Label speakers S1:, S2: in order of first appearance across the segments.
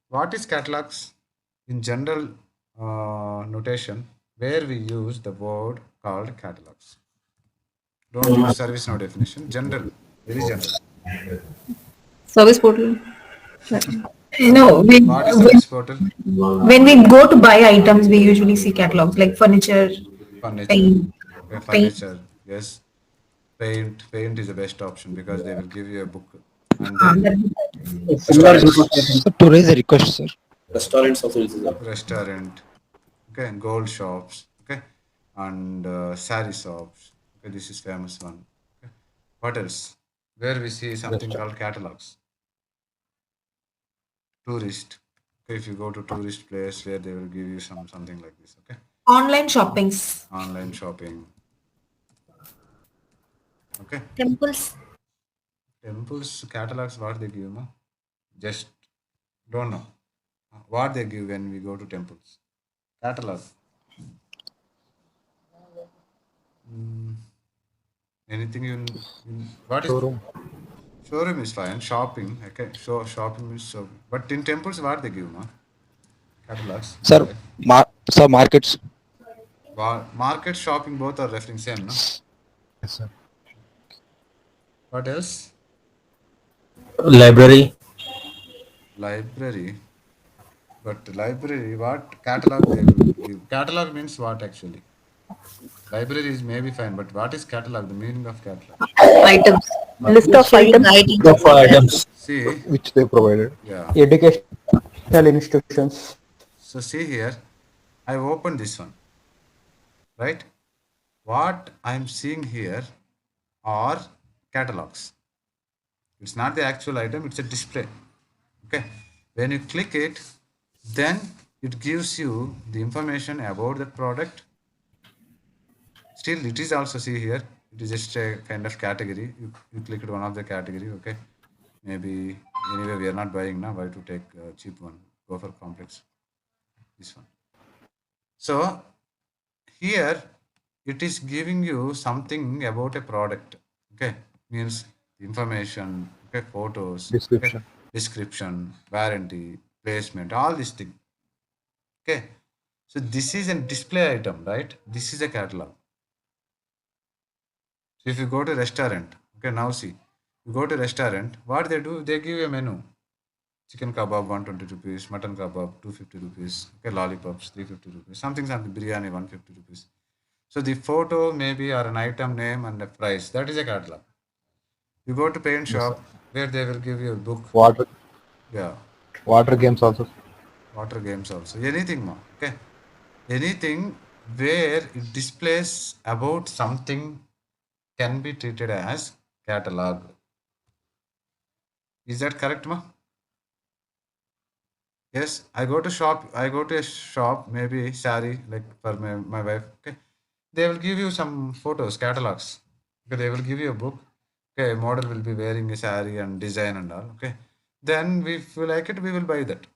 S1: What is catalogs? In general notation, where we use the word called catalogs. Don't use service now definition. General, very general.
S2: Service portal.
S3: No,
S1: What is service portal?
S3: when we go to buy items, we usually see catalogs like furniture,
S1: Furniture.
S3: paint,
S1: Okay,
S3: paint.
S1: furniture. Yes. Paint is the best option because they will give you a book. And then
S4: Similar group of
S1: restaurants,
S4: items.
S5: So to raise a request, sir.
S4: Restaurants also uses that.
S1: restaurant, okay, gold shops, okay, and sari shops. Okay, this is famous one. Okay. What else? Where we see something
S4: Restaurant.
S1: called catalogs. Tourist. Okay, if you go to tourist place where they will give you something like this. Okay,
S3: Online shoppings.
S1: online shopping. Okay,
S2: Temples.
S1: temples catalogs. What they give, ma? Just don't know what they give when we go to temples. Catalog. Mm, anything what is
S5: Showroom.
S1: showroom is fine. Shopping, okay. So shopping is so. But in temples, what they give, ma? Catalogs.
S5: Sir, sir, markets.
S1: Market shopping both are referring same, no?
S5: Yes, sir.
S1: What else?
S4: Library.
S1: Library. But library, what catalog they will give? Catalog means what actually? Library is maybe fine, but what is catalog? The meaning of catalog?
S2: Items. List
S6: Will
S2: of
S6: show you
S2: items.
S6: guidance
S4: Of
S6: about that.
S4: items.
S1: See,
S5: Which they provided.
S1: yeah.
S7: Educational institutions.
S1: So see here, I opened this one, right? What I'm seeing here are catalogs. It's not the actual item, it's a display. Okay. When you click it, then it gives you the information about the product. Still, it is also see here, it is just a kind of category. You clicked one of the category, okay. Maybe anyway we are not buying now. Why to take a cheap one? Go for complex. This one. So here it is giving you something about a product. Okay, means information, okay, photos, okay,
S5: Description.
S1: description, warranty, placement, all these things. Okay, so this is a display item, right? This is a catalog. So if you go to restaurant, okay, now see, you go to restaurant, what they do, they give you a menu. Chicken kebab 120 rupees, mutton kebab 250 rupees, okay, lollipops 350 rupees, something, biryani 150 rupees. So the photo maybe or an item name and a price. That is a catalog. You go to paint
S5: Yes, sir.
S1: shop where they will give you a book.
S5: Water,
S1: Yeah,
S5: water games also.
S1: water games also. Anything more. Okay. Anything where it displays about something can be treated as catalog. Is that correct, ma? Yes. I go to shop. I go to a shop, maybe sari, like for my wife. Okay. They will give you some photos, catalogs. Okay. They will give you a book. Okay. Model will be wearing a sari and design and all. Okay. Then if we like it, we will buy that.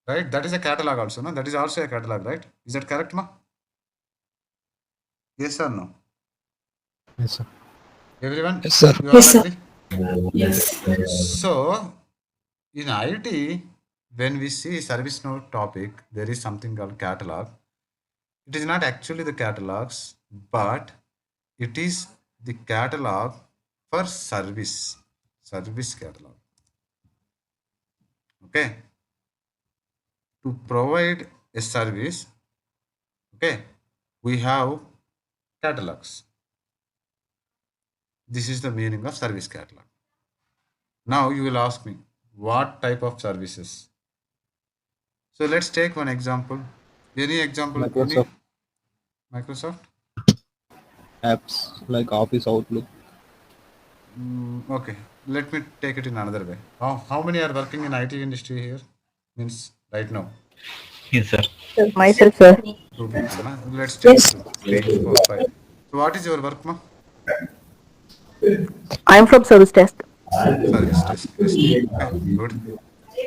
S1: Right? That is a catalog also, no? That is also a catalog, right? Is that correct, ma? Yes or no?
S5: Yes, sir.
S1: Everyone,
S5: Yes, sir.
S1: you all
S3: Yes, sir.
S1: agree?
S3: Yes.
S1: So, in IT, when we see Servicenow topic, there is something called catalog. It is not actually the catalogs, but it is the catalog for service catalog. Okay, to provide a service, okay, we have catalogs. This is the meaning of service catalog. Now you will ask me, what type of services? So let's take one example. Any example? Any
S5: Microsoft
S1: Microsoft?
S5: apps like Office, Outlook.
S1: Okay. Let me take it in another way. How many are working in IT industry here? Means right now.
S4: Yes, sir.
S2: Myself, sir.
S1: Two people. Na? Let's take
S3: Yes.
S1: two, three, four, five. So what is your work, ma?
S2: I am from service desk.
S1: Service desk. Okay, good.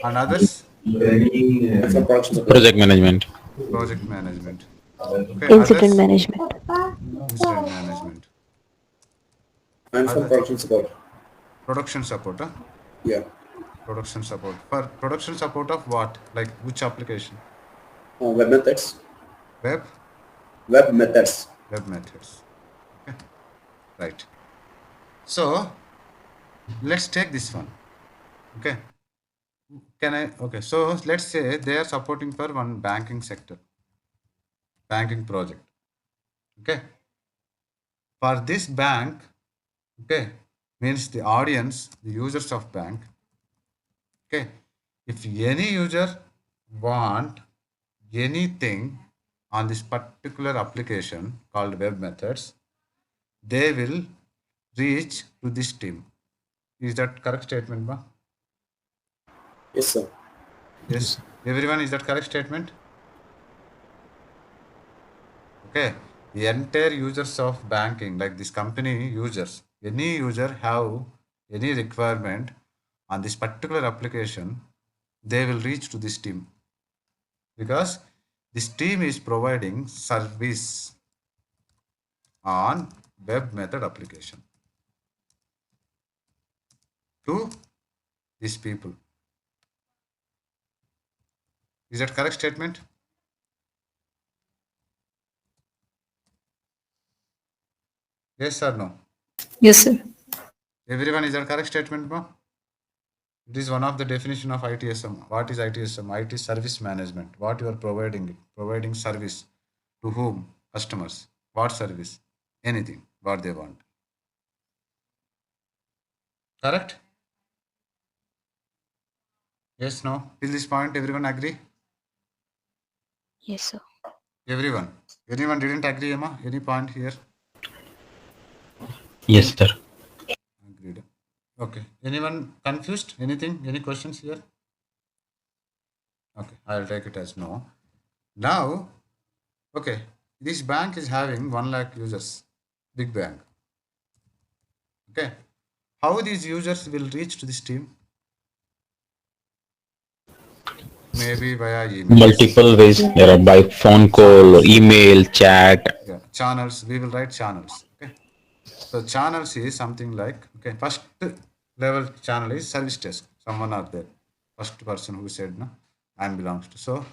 S1: And others?
S4: For production support.
S8: Project management.
S1: Project management. Okay,
S2: Incident
S1: others?
S2: management.
S1: Incident management.
S4: I'm from
S1: Other
S4: production support.
S1: production support. Huh?
S4: Yeah.
S1: Production support. For production support of what? Like which application?
S4: Web methods.
S1: Web?
S4: Web methods.
S1: Web methods. Okay. Right. So let's take this one. Okay. Okay. So let's say they are supporting for one banking sector, banking project. Okay. For this bank, okay, means the audience, the users of bank. Okay. If any user want anything on this particular application called web methods, they will reach to this team. Is that correct statement, Ma?
S4: Yes, sir.
S1: Yes. Everyone, is that correct statement? Okay. The entire users of banking, like this company users, any user have any requirement on this particular application, they will reach to this team because this team is providing service on web method application to these people. Is that correct statement? Yes or no?
S3: Yes, sir.
S1: Everyone, is that correct statement, Ma? It is one of the definition of ITSM. What is ITSM? IT service management. What you are providing? Providing service to whom? Customers. What service? Anything. What they want. Correct? Yes, no? Till this point, everyone agree?
S6: Yes, sir.
S1: Everyone. Anyone didn't agree, Emma? Any point here?
S4: Yes, sir.
S1: Agreed. Okay. Anyone confused? Anything? Any questions here? Okay. I'll take it as no. Now, okay. This bank is having 1 lakh users. Big bank. Okay. How these users will reach to this team? Maybe via email.
S4: Multiple ways. There are by phone call, email, chat.
S1: Yeah, channels. We will write channels. Okay. So channels is something like, okay, first level channel is service desk. Someone are there. First person who said no, I belongs to. So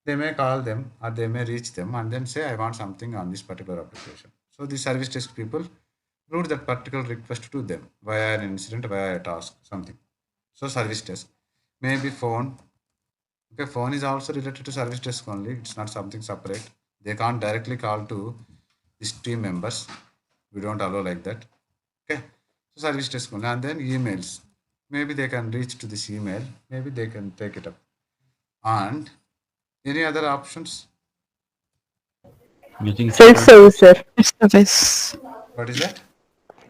S1: they may call them or they may reach them and then say I want something on this particular application. So the service desk people route that particular request to them via an incident, via a task, something. So service desk. Maybe phone. Okay, phone is also related to service desk only. It's not something separate. They can't directly call to these team members. We don't allow like that. Okay. So service desk only. And then emails. Maybe they can reach to this email. Maybe they can take it up. And any other options?
S4: Using
S2: Self-service, sir.
S6: Service.
S1: What is that?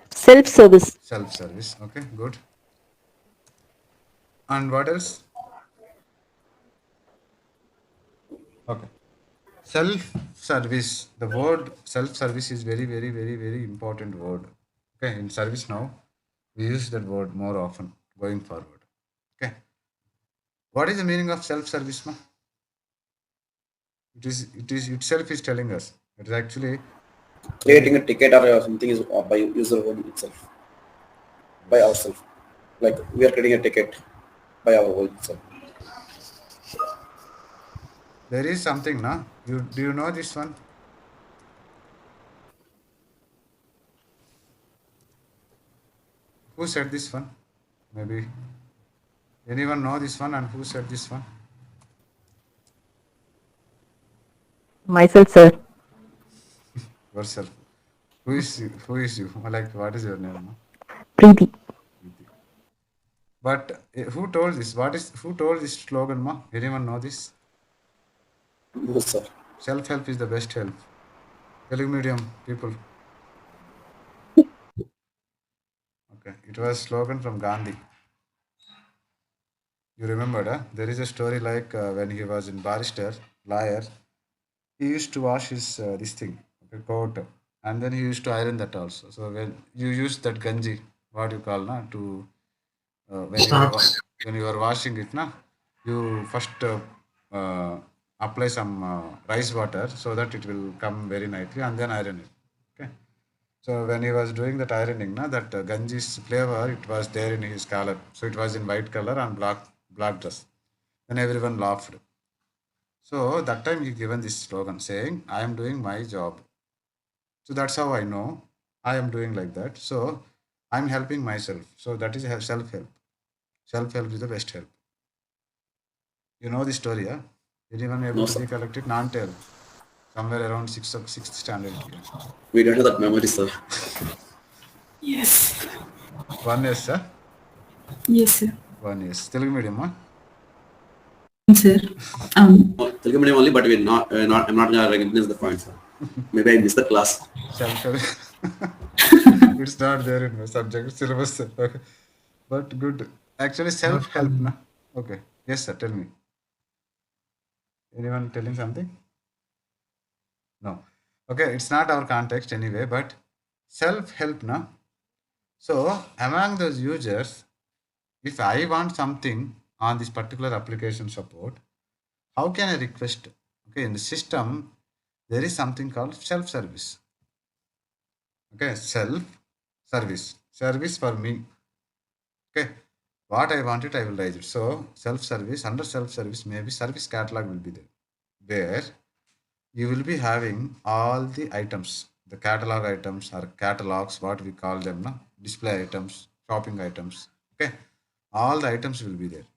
S2: Self-service.
S1: Self-service. Okay, good. And what else? Okay. Self-service. The word self-service is very, very, very, very important word. Okay. In Servicenow, we use that word more often going forward. Okay. What is the meaning of self-service, ma? It is itself is telling us. It is actually
S8: creating a ticket or something is by user own itself, by ourselves. Like we are creating a ticket by our own itself.
S1: there is something, na? Do you know this one? Who said this one? Maybe anyone know this one and who said this one?
S2: Myself, sir.
S1: Yourself. Who is you? Who is you? Like what is your name? Ma?
S2: Preeti.
S1: But who told this? Who told this slogan, ma? Anyone know this?
S8: No, sir.
S1: Self-help is the best help. Telugu medium people. Okay, it was slogan from Gandhi. You remembered, huh? There is a story like when he was in barrister, lawyer, he used to wash his this thing, okay, coat, and then he used to iron that also. So when you use that ganji, what you call, na, to when you are washing it, na, you first apply some rice water so that it will come very nicely and then iron it. Okay. So when he was doing that ironing, na, that Ganji's flavor, it was there in his collar. So it was in white color and black dress. Then everyone laughed. So that time he given this slogan saying, I am doing my job. So that's how I know I am doing like that. So I'm helping myself. So that is self-help. Self-help is the best help. You know the story, yeah? Anyone able
S8: No,
S1: to
S8: sir.
S1: recollect it? Nantel. Somewhere around sixth standard. Yeah.
S8: We don't have that memory, sir.
S3: Yes.
S1: 1 year, sir.
S3: Yes, sir.
S1: 1 year. Telugu medium, huh?
S3: Sir.
S8: Telugu medium only, but I'm not gonna recognize the point, sir. Maybe I missed the class.
S1: Self-help. It's not there in my subject syllabus, sir. Okay. But good. Actually, self-help, na? Okay. Yes, sir. Tell me. Anyone telling something? No. Okay. It's not our context anyway, but self-help, na? So among those users, if I want something on this particular application support, how can I request? Okay, in the system, there is something called self-service. Okay, self-service. Service for me. Okay, what I want it, I will write it. So self-service, under self-service, maybe service catalog will be there, where you will be having all the items, the catalog items or catalogs, what we call them, no? Display items, shopping items. Okay, all the items will be there.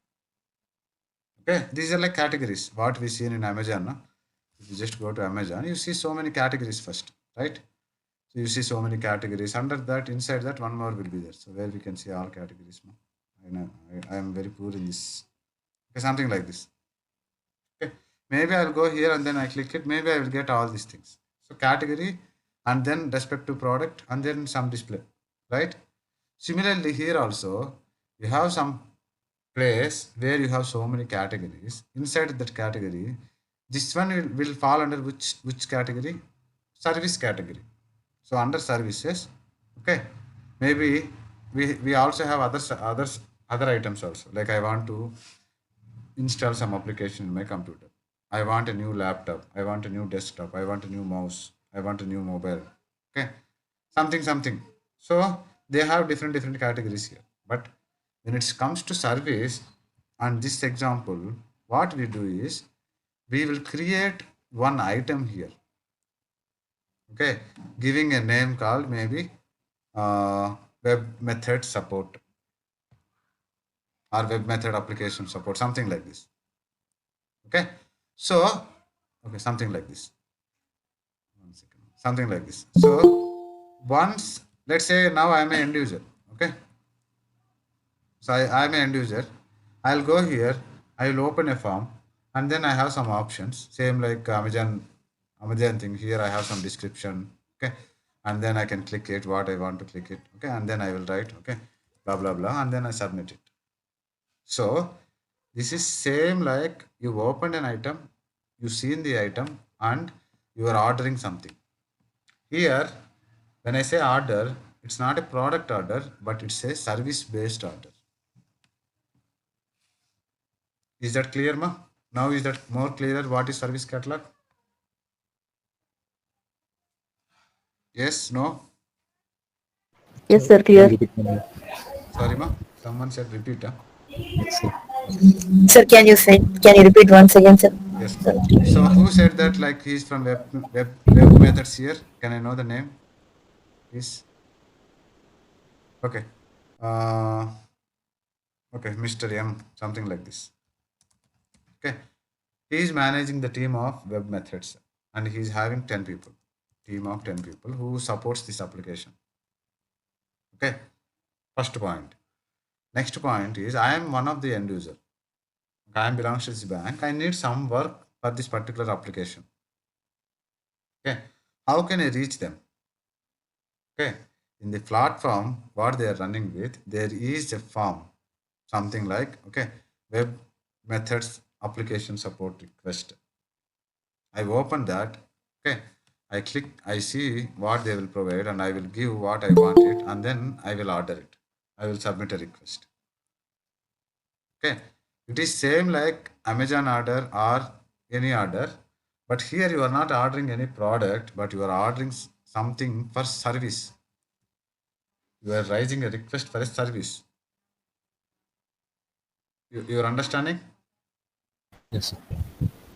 S1: Okay, these are like categories. What we see in Amazon, no? If you just go to Amazon, you see so many categories first, right? So you see so many categories. Under that, inside that, one more will be there. So where we can see all categories. No? I know I am very poor in this. Okay, something like this. Okay, maybe I'll go here and then I click it. Maybe I will get all these things. So category and then respective product and then some display, right? Similarly, here also you have some place where you have so many categories. Inside that category, this one will fall under which category? Service category. So under services, okay, maybe we also have other items also. Like I want to install some application in my computer. I want a new laptop. I want a new desktop. I want a new mouse. I want a new mobile. Okay, something. So they have different categories here. But when it comes to service, on this example, what we do is we will create one item here. Okay, giving a name called maybe web method support or web method application support, something like this. Okay, so okay, something like this. 1 second, something like this. So once, let's say now I am an end user. Okay, so I am an end user. I'll go here. I will open a form, and then I have some options. Same like Amazon thing. Here I have some description. Okay, and then I can click it. What I want to click it. Okay, and then I will write. Okay, blah blah blah, and then I submit it. So this is same like you opened an item, you seen the item, and you are ordering something. Here, when I say order, it's not a product order, but it's a service-based order. Is that clear, ma? Now is that more clearer? What is service catalog? Yes, no?
S2: Yes, sir.
S5: Can you
S2: Clear.
S5: repeat my
S1: Sorry, ma. Someone said repeat. Huh?
S5: Yes, sir.
S2: Sir, can you repeat once again, sir?
S1: Yes. So who said that? Like he's from web methods here? Can I know the name? Please. Okay. Uh, okay, Mr. M, something like this. Okay. He is managing the team of web methods and he is having 10 people, team of 10 people who supports this application. Okay. First point. Next point is I am one of the end user. I am belongs to this bank. I need some work for this particular application. Okay. How can I reach them? Okay. In the platform, what they are running with, there is a form, something like, okay, web methods application support request. I open that, okay, I click, I see what they will provide and I will give what I want it and then I will order it. I will submit a request. Okay, it is same like Amazon order or any order, but here you are not ordering any product, but you are ordering something for service. You are raising a request for a service. You're understanding?
S5: Yes, sir.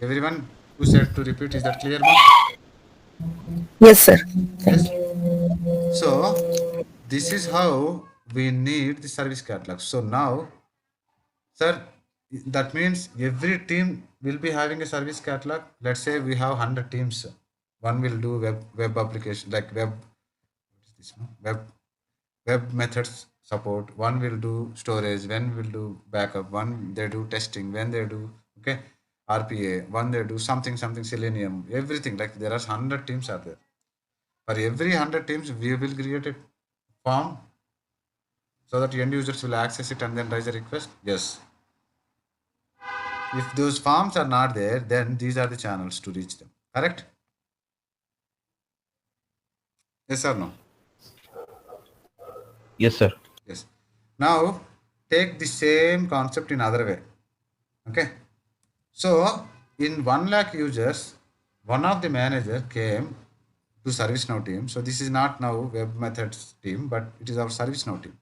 S1: Everyone who said to repeat, is that clear, ma?
S2: Yes, sir. Thank
S1: Yes.
S2: you.
S1: So this is how we need the service catalog. So now, sir, that means every team will be having a service catalog. Let's say we have 100 teams. One will do web application like web, what is this, no? Web methods support. One will do storage. One will do backup. One they do testing. When they do okay RPA. One they do something Selenium. Everything like there are 100 teams are there. For every 100 teams, we will create a form so that end users will access it and then raise a request. Yes. If those forms are not there, then these are the channels to reach them. Correct? Yes or no?
S4: Yes, sir.
S1: Yes. Now take the same concept in other way. Okay. So in 1 lakh users, one of the manager came to ServiceNow team. So this is not now web methods team, but it is our ServiceNow team.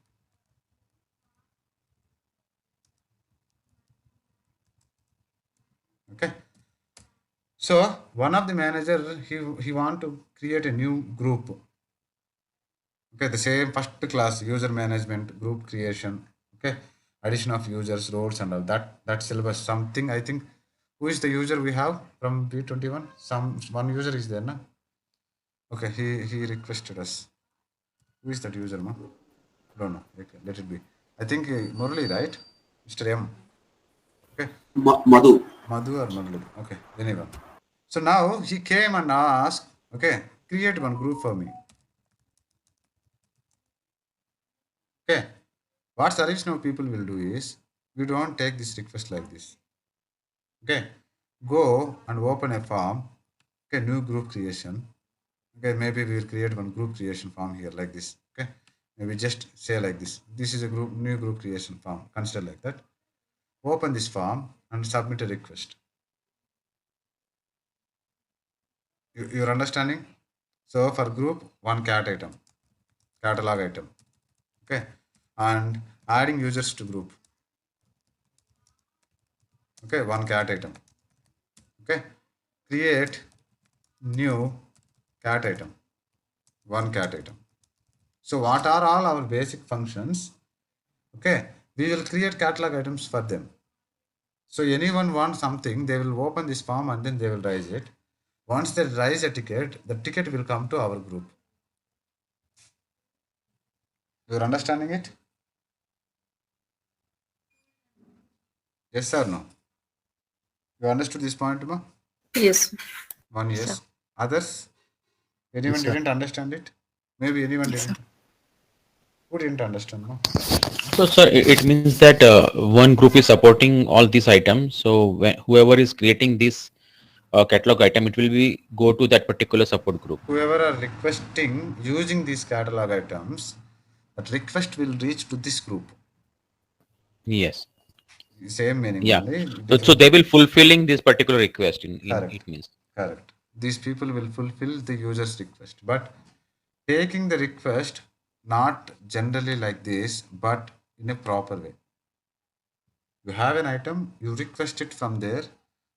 S1: Okay. So one of the manager he want to create a new group. Okay, the same first class user management group creation. Okay, addition of users, roles, and all that syllabus. Something I think. Who is the user we have from B21? One user is there, na? Okay, he requested us. Who is that user, ma? Don't know. Okay, let it be. I think Murali, right? Mr. M. Okay.
S8: Madhu.
S1: Madhu or Murali. Okay, anyone. So now he came and asked, okay, create one group for me. Okay. What ServiceNow people will do is, we don't take this request like this. Okay. Go and open a form. Okay, new group creation. Okay, maybe we will create one group creation form here like this. Okay. Maybe just say like this. This is a new group creation form. Consider like that. Open this form and submit a request. You're understanding? So for group, one catalog item. Okay. And adding users to group. Okay, one cat item. Okay, create new cat item, one cat item. So what are all our basic functions? Okay, we will create catalog items for them. So anyone wants something, they will open this form and then they will raise it. Once they raise a ticket, the ticket will come to our group. You're understanding it? Yes or no? You understood this point, ma?
S2: Yes.
S1: One yes. Others? Anyone
S5: Yes, sir.
S1: didn't understand it? Maybe anyone didn't. Who didn't understand, ma?
S4: So, sir, it means that one group is supporting all these items. So, whoever is creating this catalog item, it will be go to that particular support group.
S1: Whoever are requesting using these catalog items, that request will reach to this group.
S4: Yes.
S1: Same meaning
S4: Yeah.
S1: only.
S4: So they will fulfilling this particular request in
S1: Correct.
S4: it means.
S1: Correct. These people will fulfill the user's request. But taking the request not generally like this, but in a proper way. You have an item, you request it from there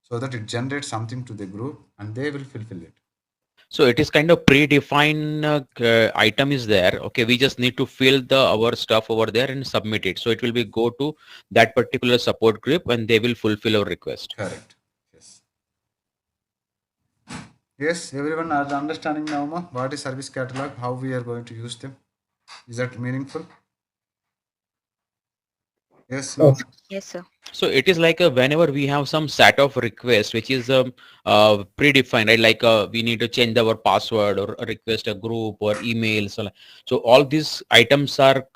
S1: so that it generates something to the group and they will fulfill it.
S4: So it is kind of predefined item is there. Okay, we just need to fill our stuff over there and submit it. So it will be go to that particular support group and they will fulfill our request.
S1: Correct. Yes. Yes, everyone are understanding now, ma? What is service catalog? How we are going to use them? Is that meaningful? Yes, no?
S2: Yes, sir.
S4: So it is like whenever we have some set of requests which is predefined, right? Like we need to change our password or request a group or email. So all these items are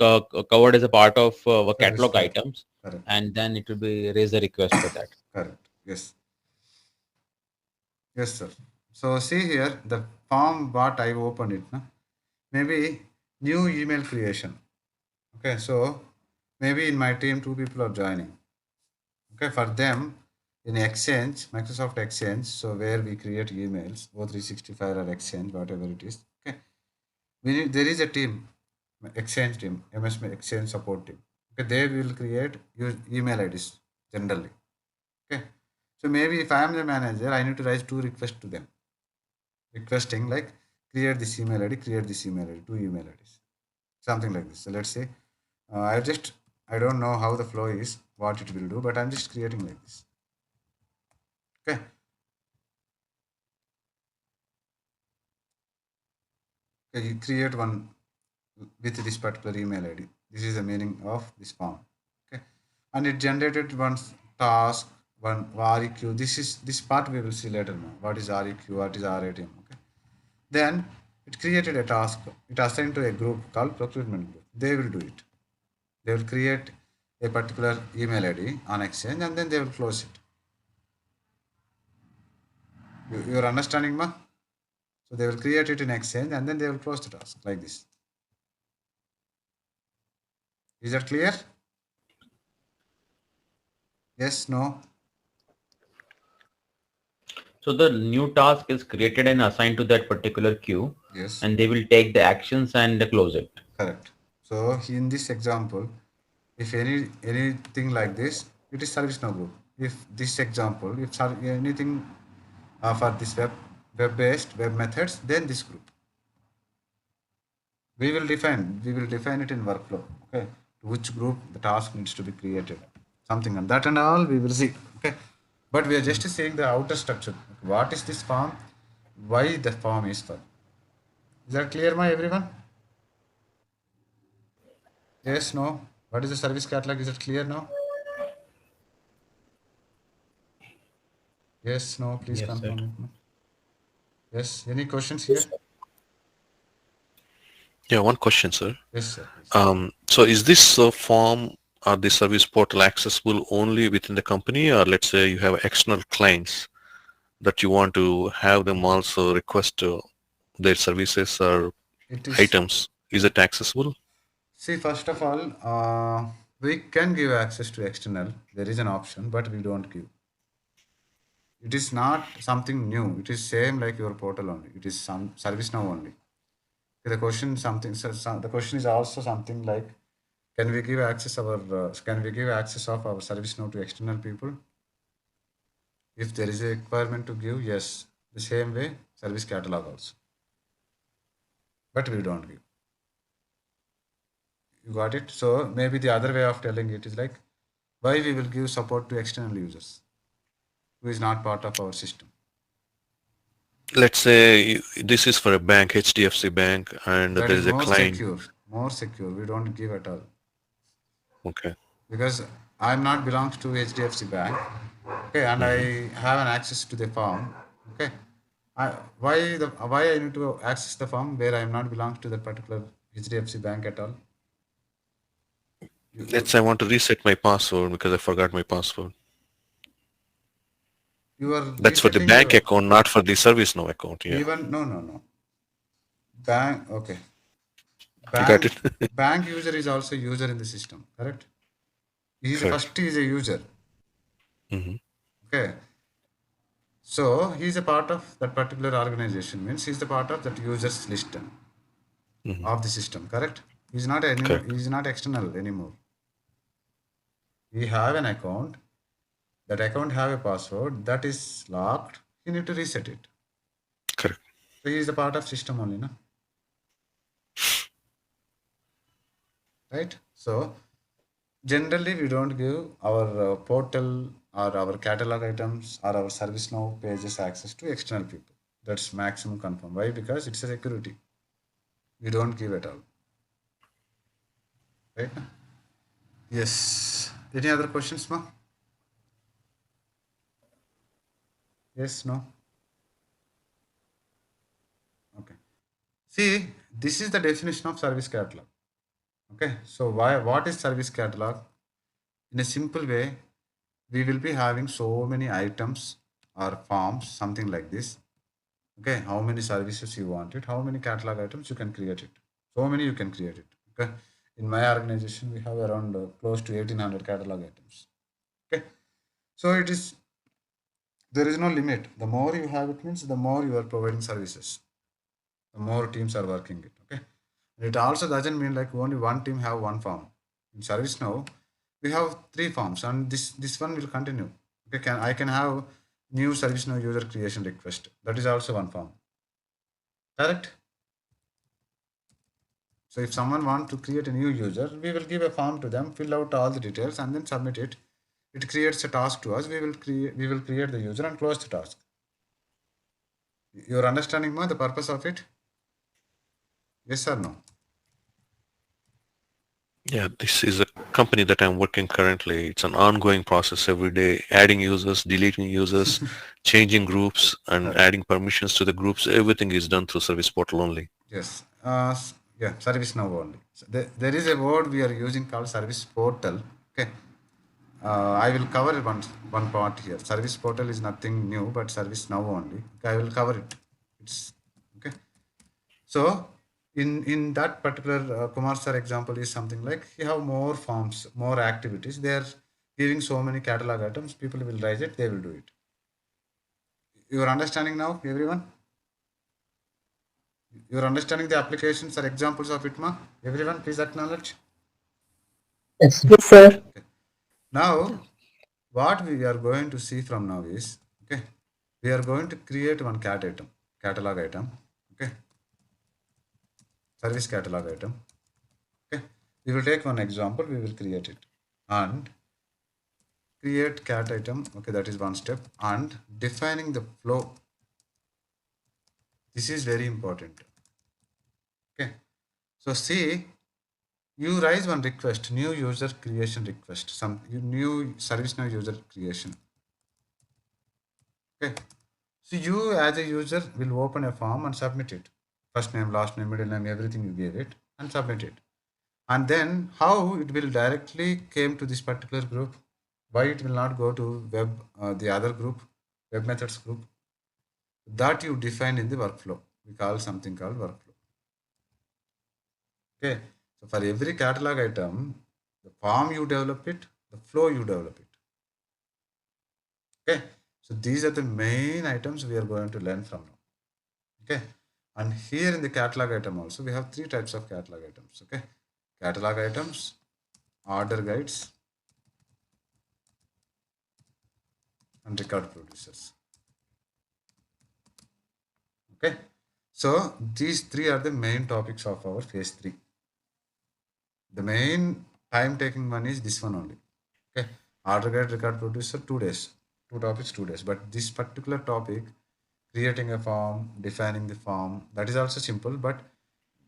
S4: covered as a part of our
S1: Service
S4: catalog
S1: catalog.
S4: items,
S1: Correct.
S4: and then it will be raise a request for that.
S1: Correct. Yes. Yes, sir. So see here, the form what I opened it, na? Maybe new email creation. Okay, so maybe in my team, 2 people are joining. Okay, for them in Exchange, Microsoft Exchange, so where we create emails, O365 or Exchange, whatever it is. Okay, There is a team, exchange team, MS exchange support team. Okay, they will create email IDs generally. Okay, so maybe if I am the manager, I need to write two requests to them, requesting like create this email ID, create this email ID, two email IDs, something like this. So let's say I don't know how the flow is, what it will do, but I'm just creating like this. Okay. Okay, you create one with this particular email ID. This is the meaning of this form. Okay, and it generated one task, one REQ. This part we will see later now. What is REQ? What is RATM? Okay. Then it created a task. It assigned to a group called procurement group. They will do it. They will create a particular email ID on Exchange and then they will close it. You are understanding, ma? So they will create it in Exchange and then they will close the task like this. Is that clear? Yes, no?
S4: So the new task is created and assigned to that particular queue,
S1: Yes,
S4: and they will take the actions and close it.
S1: correct. So in this example, if anything like this, it is Servicenow group. If this example, if anything for this web-based web methods, then this group. We will define it in workflow. Okay, to which group the task needs to be created, something and that and all we will see. Okay, but we are just seeing the outer structure. What is this form? Why the form is for? Is that clear, my everyone? Yes, no. What is the service catalog? Is it clear now? Yes, no. Please
S4: Yes, sir.
S1: confirm it. No? Yes. Any questions here?
S5: Yeah, one question, sir.
S1: Yes, sir. Please.
S5: So is this form or the service portal accessible only within the company, or let's say you have external clients that you want to have them also request their services or
S1: It is.
S5: items? Is it accessible?
S1: See, first of all, we can give access to external. There is an option, but we don't give. It is not something new. It is same like your portal only. It is some service now only. The question something. The question is also something like, can we give access of our service now to external people? If there is a requirement to give, yes, the same way service catalog also. But we don't give. You got it? So maybe the other way of telling it is like, why we will give support to external users who is not part of our system.
S5: Let's say this is for a bank, HDFC Bank, and
S1: That
S5: there
S1: is
S5: is a
S1: more
S5: client.
S1: secure. More secure. We don't give at all.
S5: Okay.
S1: Because I'm not belongs to HDFC Bank. Okay, and I have an access to the farm. Okay. Why I need to access the farm where I am not belongs to that particular HDFC Bank at all?
S5: Let's say I want to reset my password because I forgot my password.
S1: You are
S5: That's for the
S1: resetting
S5: bank
S1: your
S5: account, not for the Servicenow account. Yeah.
S1: even no. Bank, okay.
S5: You got
S1: Bank
S5: it?
S1: bank user is also user in the system, correct? He is
S5: Correct.
S1: first he is a user.
S5: Hmm.
S1: Okay. So he is a part of that particular organization, means he is the part of that users list
S5: Hmm.
S1: of the system, correct? He is not anymore, he
S5: Correct.
S1: is not external anymore. He have an account, that account have a password that is locked, you need to reset it.
S5: Correct.
S1: So he is a part of system only, no? Right? So generally we don't give our portal or our catalog items or our ServiceNow pages access to external people. That's maximum confirm. Why? Because it's a security. We don't give at all. Right? Yes. Any other questions, ma? Yes, no? Okay. See, this is the definition of service catalog. Okay. So what is service catalog? In a simple way, we will be having so many items or forms, something like this. Okay, how many services you want it, how many catalog items you can create it. So many you can create it. Okay, in my organization, we have around close to 1800 catalog items. Okay, so it is, there is no limit. The more you have, it means the more you are providing services, the more teams are working it. Okay, It also doesn't mean like only one team have one form. In ServiceNow, we have 3 forms, and this one will continue. Okay, I can have new ServiceNow user creation request. That is also one form. Correct? So if someone wants to create a new user, we will give a form to them, fill out all the details, and then submit it. It creates a task to us. We will create the user and close the task. You're understanding the purpose of it? Yes or no?
S5: Yeah, this is a company that I'm working currently. It's an ongoing process every day, adding users, deleting users, changing groups, and adding permissions to the groups. Everything is done through Service Portal only.
S1: Yes. Yeah, ServiceNow only. So there is a word we are using called Service Portal. Okay. I will cover one part here. Service Portal is nothing new, but ServiceNow only. Okay, I will cover it. It's okay. So in that particular Kumar sir example is something like you have more forms, more activities. They are giving so many catalog items. People will raise it. They will do it. You are understanding now, everyone? You are understanding the applications or examples of it, ma? Everyone, please acknowledge.
S7: Yes.
S2: Yes, sir.
S1: Now, what we are going to see from now is, okay, we are going to create one catalog item, okay, service catalog item, okay. We will take one example, we will create it and create cat item, okay, that is one step, and defining the flow. This is very important, okay. So see, you raise one request, new user creation request, some new ServiceNow user creation. Okay. So you as a user will open a form and submit it. First name, last name, middle name, everything you gave it and submit it. And then how it will directly came to this particular group? Why it will not go to the other group, web methods group? That you define in the workflow. We call something called workflow. Okay. So for every catalog item, the form you develop it, the flow you develop it. Okay. So these are the main items we are going to learn from now. Okay. And here in the catalog item also, we have 3 types of catalog items. Okay. Catalog items, order guides, and record producers. Okay. So these 3 are the main topics of our phase 3. The main time taking one is this one only. Okay. Order guide, record producer, 2 days. 2 topics, 2 days. But this particular topic, creating a form, defining the form, that is also simple. But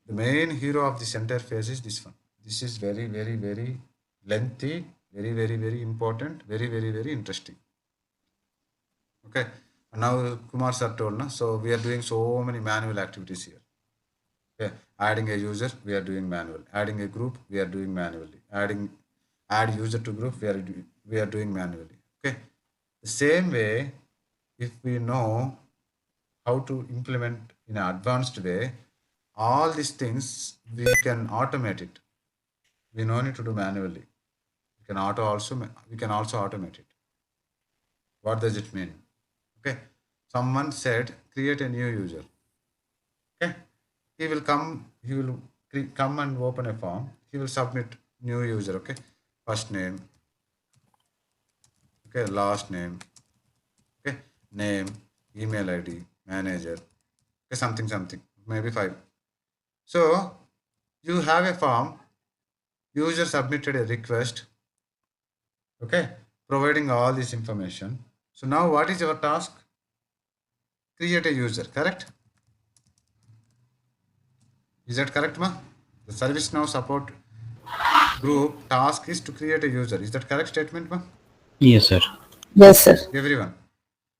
S1: the main hero of this entire phase is this one. This is very, very, very lengthy, very, very, very important, very, very, very interesting. Okay. And now Kumar sir told, na, so we are doing so many manual activities here. Okay. Adding a user, we are doing manual. Adding a group, we are doing manually. Add user to group, we are doing manually. Okay. The same way, if we know how to implement in an advanced way, all these things we can automate it. We no need to do manually. We can also automate it. What does it mean? Okay. Someone said create a new user. Okay. He will come and open a form. He will submit new user. Okay. First name. Okay. Last name. Okay. Name, email ID, manager. Okay. Something. Maybe 5. So you have a form. User submitted a request. Okay. Providing all this information. So now what is your task? Create a user, correct? Is that correct, ma? The ServiceNow support group task is to create a user. Is that correct statement, ma?
S4: Yes, sir.
S2: Yes, sir.
S1: Everyone.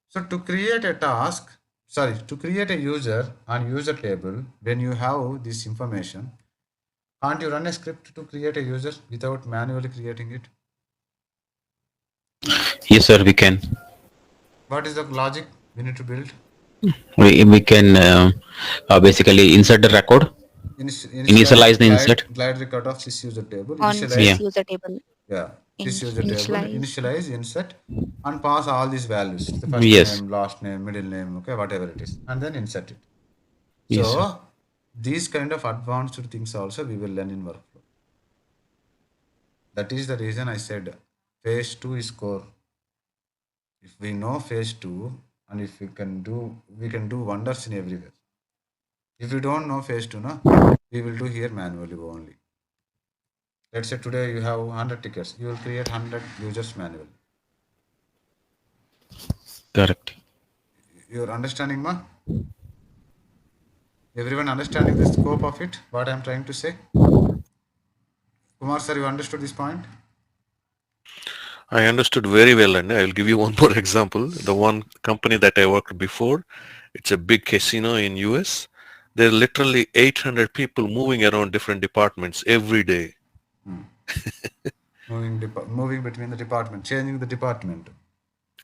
S1: So to create to create a user on user table, when you have this information, can't you run a script to create a user without manually creating it?
S4: Yes, sir. We can.
S1: What is the logic we need to build?
S4: We can basically insert the record, initialize the insert.
S1: Glide record of this user table.
S6: On
S1: Initialize.
S6: this
S4: Yeah.
S6: user table.
S1: Yeah. This user table.
S6: Initialize.
S1: Initialize, insert, and pass all these values. The first
S4: Yes.
S1: name, last name, middle name, okay, whatever it is. And then insert it.
S4: Yes,
S1: So
S4: sir.
S1: These kind of advanced things also we will learn in workflow. That is the reason I said phase 2 is core. If we know phase 2 and if we can do wonders in everywhere. If you don't know phase 2, no, we will do here manually only. Let's say today you have 100 tickets. You will create 100 users manually.
S5: Correct.
S1: You're understanding, ma? Everyone understanding the scope of it? What I'm trying to say? Kumar sir, you understood this point?
S5: I understood very well, and I'll give you one more example. The one company that I worked before, it's a big casino in US. There are literally 800 people moving around different departments every day.
S1: Moving between the department, changing the department.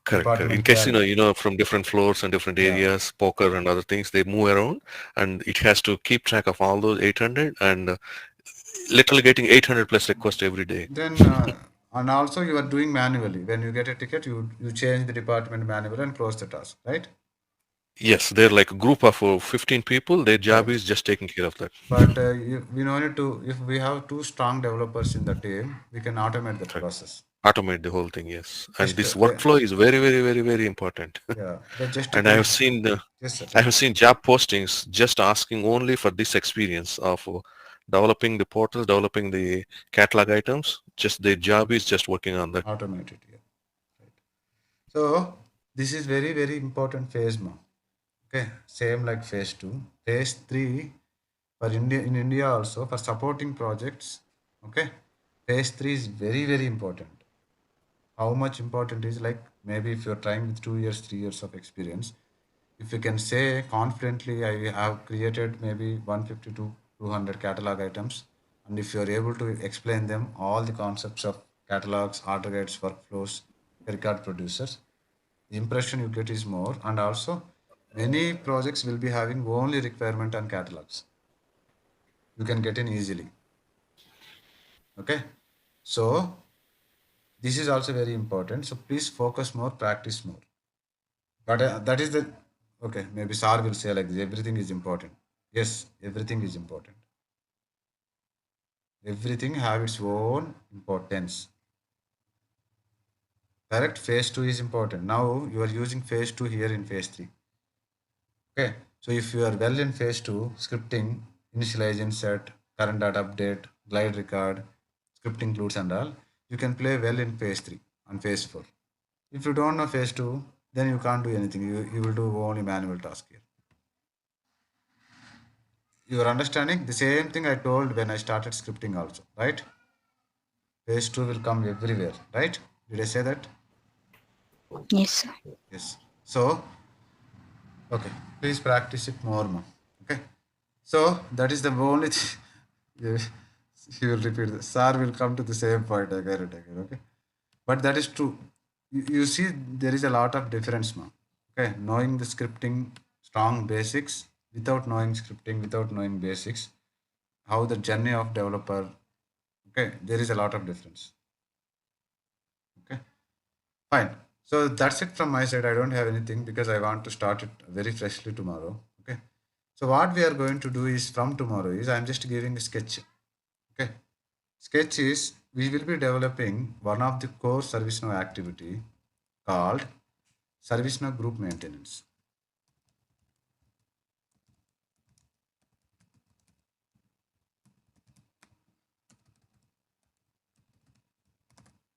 S5: Correct, correct. In
S1: Departmental.
S5: casino, from different floors and different
S1: Yeah.
S5: areas, poker and other things, they move around, and it has to keep track of all those 800 and literally getting 800 plus requests every day.
S1: Then and also you are doing manually. When you get a ticket, you change the department manually and close the task, right?
S5: Yes, they're like a group of 15 people. Their job
S1: Correct.
S5: is just taking care of that.
S1: But we know it to if we have two strong developers in the team, we can automate that
S5: Correct.
S1: process.
S5: Automate the whole thing, yes. And
S1: Just
S5: this workflow is very, very, very, very important.
S1: yeah, that just
S5: And I have seen
S1: yes, sir.
S5: I have seen job postings just asking only for this experience of developing the portals, developing the catalog items. Just their job is just working on that.
S1: Automate it. Yeah. Right. So this is very very important phase now. Okay, same like phase 2. Phase 3 for India in India also for supporting projects. Okay, phase 3 is very very important. How much important is like maybe if you're trying with 2 years, 3 years of experience, if you can say confidently, I have created maybe 150 to 200 catalog items, and if you're able to explain them all the concepts of catalogs, order guides, workflows, record producers, the impression you get is more, and also many projects will be having only requirement on catalogs. You can get in easily. Okay, so this is also very important. So please focus more, practice more. But that is the okay. Maybe Sar will say like this, everything is important. Yes, everything is important. Everything have its own importance. Correct. Phase 2 is important. Now you are using phase 2 here in phase 3. Okay. So if you are well in phase 2, scripting, initialize, insert, current data update, glide record, script includes and all, you can play well in phase 3 and phase 4. If you don't know phase 2, then you can't do anything. You will do only manual task here. You are understanding the same thing I told when I started scripting also, right? Phase 2 will come everywhere, right? Did I say that?
S2: Yes, sir.
S1: Yes. So, okay, please practice it more, ma. Okay. So that is the only he will repeat. Sir will come to the same point again and again. Okay. But that is true. You see, there is a lot of difference, ma. Okay. Knowing the scripting, strong basics, without knowing scripting, without knowing basics, how the journey of developer. Okay, there is a lot of difference. Okay. Fine. So that's it from my side. I don't have anything because I want to start it very freshly tomorrow. Okay. So what we are going to do is from tomorrow is I'm just giving a sketch. Okay. Sketch is we will be developing one of the core ServiceNow activity called ServiceNow group maintenance.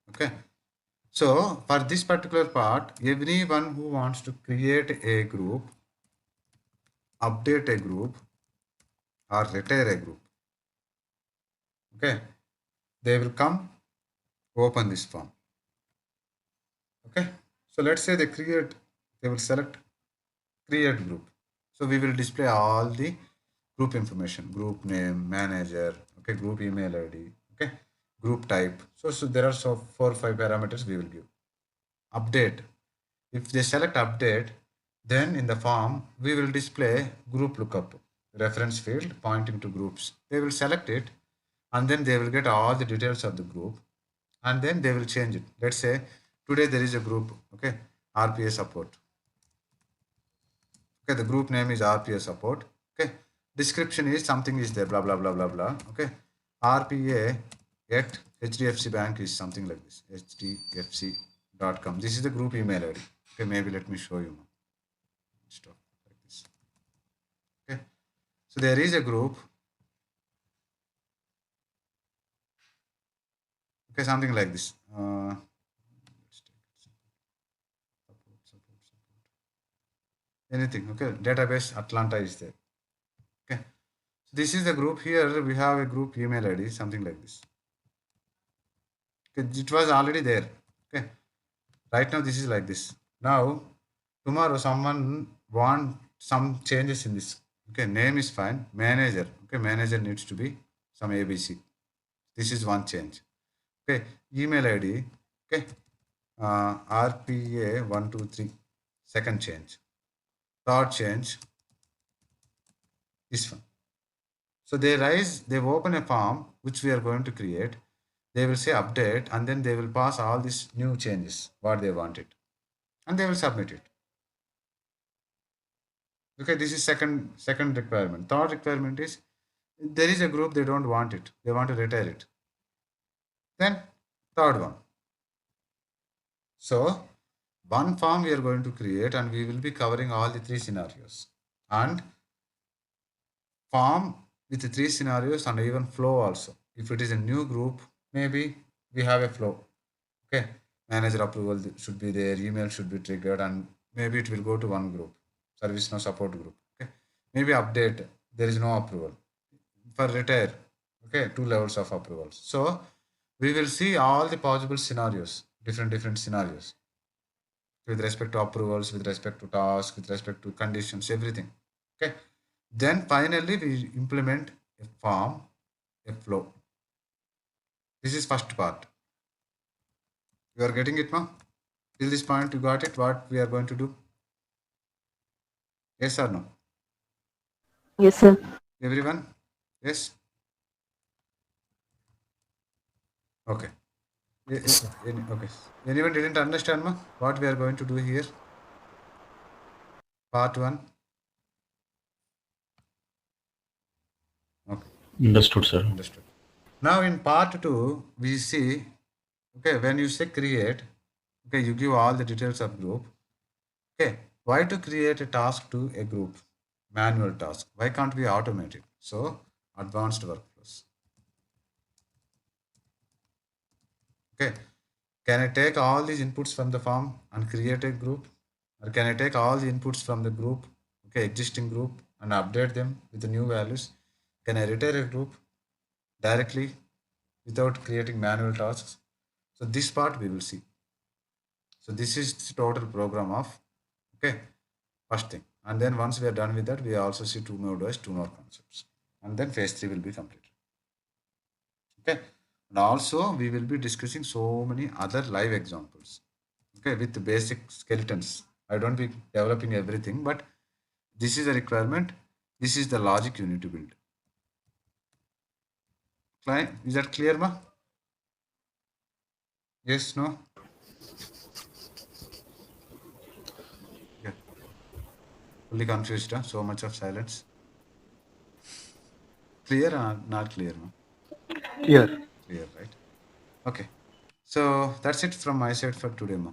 S1: Okay. So for this particular part, everyone who wants to create a group, update a group, or retire a group, okay, they will come open this form. Okay, so let's say they will select create group. So we will display all the group information, group name, manager, okay, group email ID, okay, group type. So there are 4 or 5 parameters we will give. Update. If they select update, then in the form we will display group lookup reference field pointing to groups. They will select it and then they will get all the details of the group and then they will change it. Let's say today there is a group, okay, RPA support. Okay, the group name is RPA support. Okay, description is something is there, blah, blah, blah, blah, blah. Okay. RPA at HDFC Bank is something like this, hdfc.com. This is the group email ID. Okay, maybe let me show you. Stop like this. Okay. So there is a group. Okay, something like this. Let's take it. Support. Anything. Okay, database Atlanta is there. Okay. So this is the group. Here we have a group email ID, something like this. Okay, it was already there. Okay. Right now this is like this. Now tomorrow someone want some changes in this. Okay, name is fine. Manager. Okay, manager needs to be some ABC. This is one change. Okay, email ID. Okay, RPA 123. Second change. Third change. This one. So they open a form which we are going to create. They will say update, and then they will pass all these new changes, what they wanted, and they will submit it. Okay, this is second requirement. Third requirement is there is a group they don't want it. They want to retire it. Then third one. So one form we are going to create, and we will be covering all the three scenarios. And form with the three scenarios and even flow also. If it is a new group, maybe we have a flow. Okay, manager approval should be there, email should be triggered, and maybe it will go to one group, Servicenow support group. Okay, maybe update, there is no approval. For retire, okay, 2 levels of approvals. So we will see all the possible scenarios, different scenarios with respect to approvals, with respect to tasks, with respect to conditions, everything. Okay, then finally we implement a form, a flow. This is first part. You are getting it now? Till this point you got it, what we are going to do? Yes or no?
S2: Yes, sir.
S1: Everyone? Yes? Okay. Okay. Anyone didn't understand what we are going to do here? Part 1. Okay.
S4: Understood, sir.
S1: Understood. Now in part 2, we see, okay, when you say create, okay, you give all the details of group. Okay, why to create a task to a group? Manual task. Why can't we automate it? So advanced workflows. Okay, can I take all these inputs from the form and create a group? Or can I take all the inputs from the group, okay, existing group, and update them with the new values? Can I retire a group directly without creating manual tasks? So this part we will see. So this is the total program of, okay, first thing. And then once we are done with that, we also see 2 more doors, 2 more concepts. And then phase 3 will be completed. Okay. And also we will be discussing so many other live examples. Okay, with the basic skeletons. I don't be developing everything, but this is a requirement. This is the logic you need to build. Client, is that clear, ma? Yes, no? Yeah. Fully confused, huh? So much of silence. Clear or not clear, ma?
S7: Clear.
S1: Clear, right? Okay. So that's it from my side for today, ma.